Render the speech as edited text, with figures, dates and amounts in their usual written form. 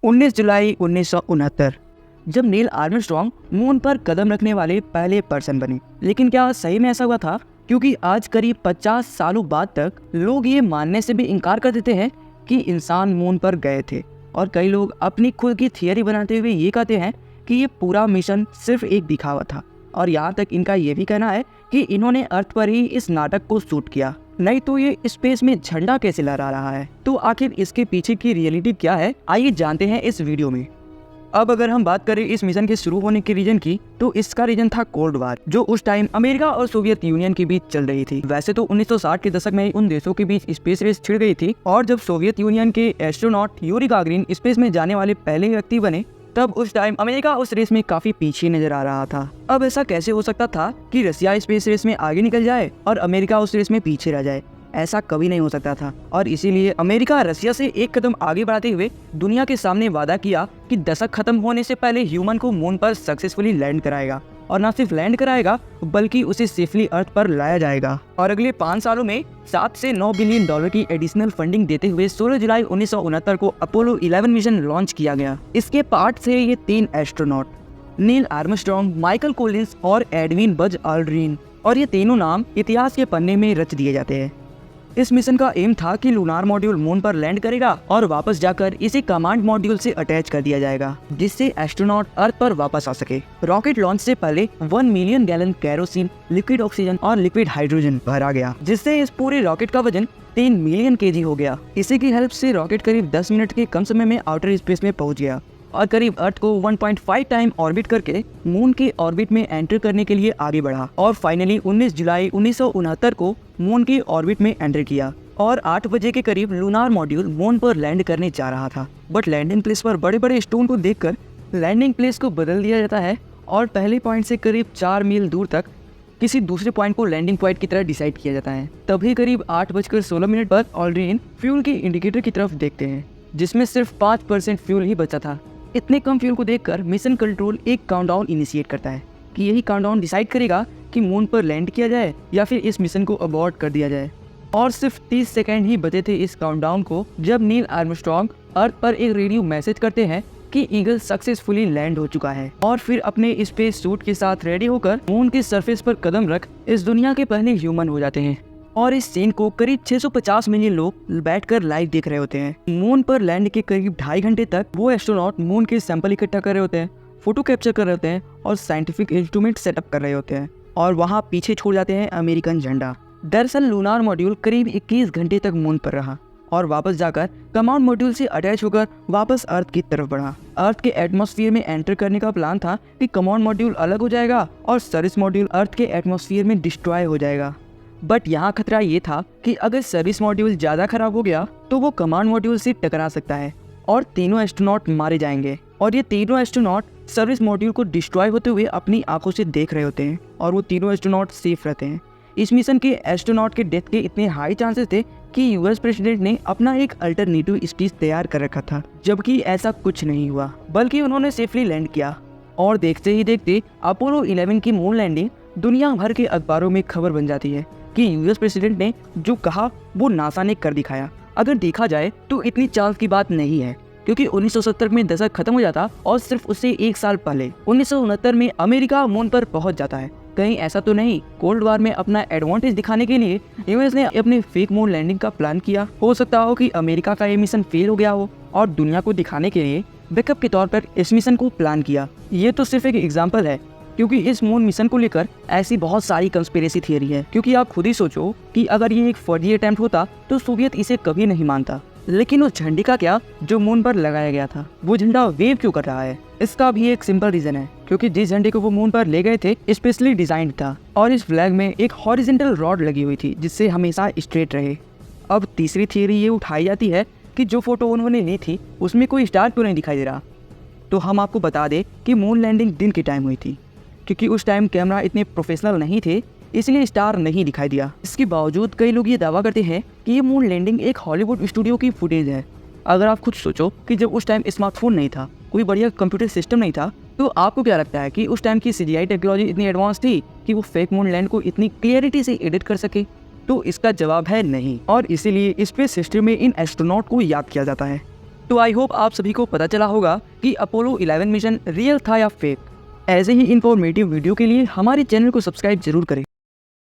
19 जुलाई 1969 जब Neil Armstrong moon पर कदम रखने वाले पहले पर्सन बने। लेकिन क्या सही में ऐसा हुआ था? क्योंकि आज करीब 50 सालों बाद तक लोग ये मानने से भी इनकार कर देते हैं कि इंसान मून पर गए थे, और कई लोग अपनी खुद की थियरी बनाते हुए ये कहते हैं कि ये पूरा मिशन सिर्फ एक दिखावा था। और यहाँ तक इनका ये भी कहना है कि इन्होंने अर्थ पर ही इस नाटक को शूट किया, नहीं तो ये स्पेस में झंडा कैसे लहरा रहा है। तो आखिर इसके पीछे की रियलिटी क्या है, आइए जानते हैं इस वीडियो में। अब अगर हम बात करें इस मिशन के शुरू होने के रीजन की, तो इसका रीजन था कोल्ड वार, जो उस टाइम अमेरिका और सोवियत यूनियन के बीच चल रही थी। वैसे तो 1960 के दशक में उन देशों के बीच स्पेस रेस छिड़ गई थी, और जब सोवियत यूनियन के एस्ट्रोनॉट यूरी गागरिन स्पेस में जाने वाले पहले व्यक्ति बने, तब उस टाइम अमेरिका उस रेस में काफी पीछे नजर आ रहा था। अब ऐसा कैसे हो सकता था कि रसिया स्पेस रेस में आगे निकल जाए और अमेरिका उस रेस में पीछे रह जाए? ऐसा कभी नहीं हो सकता था, और इसीलिए अमेरिका रसिया से एक कदम आगे बढ़ाते हुए दुनिया के सामने वादा किया कि दशक खत्म होने से पहले ह्यूमन को मून पर सक्सेसफुली लैंड कराएगा, और न सिर्फ लैंड कराएगा बल्कि उसे सेफली अर्थ पर लाया जाएगा। और अगले 5 सालों में 7 से 9 बिलियन डॉलर की एडिशनल फंडिंग देते हुए 16 जुलाई 1969 को अपोलो 11 मिशन लॉन्च किया गया। इसके पार्ट थे ये 3 astronaut, Neil Armstrong, Michael Collins और एडविन बज ऑल्ड्रिन, और ये तीनों नाम इतिहास के पन्ने में रच दिए जाते हैं। इस मिशन का एम था कि लूनार मॉड्यूल मून पर लैंड करेगा और वापस जाकर इसे कमांड मॉड्यूल से अटैच कर दिया जाएगा, जिससे एस्ट्रोनॉट अर्थ पर वापस आ सके। रॉकेट लॉन्च से पहले 1 million gallon kerosene, liquid oxygen और लिक्विड हाइड्रोजन भरा गया, जिससे इस पूरे रॉकेट का वजन 3 मिलियन केजी हो गया। इसी की हेल्प से रॉकेट करीब 10 मिनट के कम समय में आउटर स्पेस में पहुंच गया, और करीब अर्थ को 1.5 टाइम ऑर्बिट करके मून के ऑर्बिट में एंटर करने के लिए आगे बढ़ा, और फाइनली 19 जुलाई 1969 को मून के ऑर्बिट में एंटर किया। और 8 बजे के करीब लूनार मॉड्यूल मून पर लैंड करने जा रहा था, बट लैंडिंग प्लेस पर बड़े बड़े स्टोन को देखकर लैंडिंग प्लेस को बदल दिया जाता है, और पहले पॉइंट से करीब 4 मील दूर तक किसी दूसरे पॉइंट को लैंडिंग पॉइंट की तरह डिसाइड किया जाता है। तभी करीब 8:16 पर ऑल्ड्रिन फ्यूल के इंडिकेटर की तरफ देखते हैं, जिसमें सिर्फ 5% फ्यूल ही बचा था। इतने कम फ्यूल को देखकर मिशन कंट्रोल एक काउंटडाउन इनिशिएट करता है कि यही काउंटडाउन डिसाइड करेगा कि मून पर लैंड किया जाए या फिर इस मिशन को अबॉर्ट कर दिया जाए। और सिर्फ 30 सेकंड ही बचे थे इस काउंटडाउन को, जब नील आर्मस्ट्रॉन्ग अर्थ पर एक रेडियो मैसेज करते हैं कि ईगल सक्सेसफुली लैंड हो चुका है, और फिर अपने स्पेस सूट के साथ रेडी होकर मून के सरफेस पर कदम रख इस दुनिया के पहले ह्यूमन हो जाते हैं। और इस सीन को करीब 650 मिलियन लोग बैठकर लाइव देख रहे होते हैं। मून पर लैंड के करीब 2.5 घंटे तक वो एस्ट्रोनॉट मून के सैंपल इकट्ठा कर रहे होते हैं, फोटो कैप्चर कर रहे होते हैं और साइंटिफिक इंस्ट्रूमेंट सेटअप कर रहे होते हैं, और वहाँ पीछे छोड़ जाते हैं अमेरिकन झंडा। दरअसल लूनार मॉड्यूल करीब 21 घंटे तक मून पर रहा, और वापस जाकर कमांड मॉड्यूल से अटैच होकर वापस अर्थ की तरफ बढ़ा। अर्थ के एटमॉस्फेयर में एंटर करने का प्लान था कि कमांड मॉड्यूल अलग हो जाएगा और सर्विस मॉड्यूल अर्थ के एटमॉस्फेयर में डिस्ट्रॉय हो जाएगा। बट यहाँ खतरा ये था कि अगर सर्विस मॉड्यूल ज़्यादा खराब हो गया तो वो कमांड मॉड्यूल से टकरा सकता है और तीनों एस्ट्रोनॉट मारे जाएंगे। और ये तीनों एस्ट्रोनॉट सर्विस मॉड्यूल को डिस्ट्रॉय होते हुए अपनी आंखों से देख रहे होते हैं, और वो तीनों एस्ट्रोनॉट सेफ रहते हैं। इस मिशन के एस्ट्रोनॉट के डेथ के इतने हाई चांसेस थे कि यूएस प्रेसिडेंट ने अपना एक अल्टरनेटिव स्पीच तैयार कर रखा था, जबकि ऐसा कुछ नहीं हुआ, बल्कि उन्होंने सेफली लैंड किया। और देखते ही देखते अपोलो 11 की मून लैंडिंग दुनिया भर के अखबारों में खबर बन जाती है कि यूएस प्रेसिडेंट ने जो कहा वो नासा ने कर दिखाया। अगर देखा जाए तो इतनी चांस की बात नहीं है, क्योंकि 1970 में दशक खत्म हो जाता और सिर्फ उससे 1 साल पहले 1969 में अमेरिका मून पर पहुंच जाता है। कहीं ऐसा तो नहीं कोल्ड वार में अपना एडवांटेज दिखाने के लिए यूएस ने अपनी फेक मून लैंडिंग का प्लान किया? हो सकता हो कि अमेरिका का ये मिशन फेल हो गया हो और दुनिया को दिखाने के लिए बैकअप के तौर पर इस मिशन को प्लान किया। ये तो सिर्फ एक एग्जाम्पल है, क्योंकि इस मून मिशन को लेकर ऐसी बहुत सारी कंस्पिरेसी थियरी है। क्योंकि आप खुद ही सोचो कि अगर ये एक फर्जी अटेम्प्ट होता तो सोवियत इसे कभी नहीं मानता। लेकिन उस झंडे का क्या जो मून पर लगाया गया था? वो झंडा वेव क्यों कर रहा है? इसका भी एक सिंपल रीजन है, क्योंकि जिस झंडे को वो मून पर ले गए थे स्पेशली डिजाइंड था, और इस फ्लैग में एक हॉरिजॉन्टल रॉड लगी हुई थी जिससे हमेशा स्ट्रेट रहे। अब तीसरी थियरी ये उठाई जाती है कि जो फोटो उन्होंने ली थी उसमें कोई स्टार क्यों नहीं दिखाई दे रहा। तो हम आपको बता दें कि मून लैंडिंग दिन के टाइम हुई थी, क्योंकि उस टाइम कैमरा इतने प्रोफेशनल नहीं थे, इसलिए स्टार नहीं दिखाई दिया। इसके बावजूद कई लोग ये दावा करते हैं कि ये मून लैंडिंग एक हॉलीवुड स्टूडियो की फुटेज है। अगर आप खुद सोचो कि जब उस टाइम स्मार्टफोन नहीं था, कोई बढ़िया कंप्यूटर सिस्टम नहीं था, तो आपको क्या लगता है कि उस टाइम की CGI टेक्नोलॉजी इतनी एडवांस थी कि वो फेक मून लैंड को इतनी क्लियरिटी से एडिट कर सके? तो इसका जवाब है नहीं, और इसीलिए स्पेस हिस्ट्री में इन एस्ट्रोनॉट को याद किया जाता है। तो आई होप आप सभी को पता चला होगा कि अपोलो 11 मिशन रियल था या फेक। ऐसे ही इंफॉर्मेटिव वीडियो के लिए हमारे चैनल को सब्सक्राइब जरूर करें।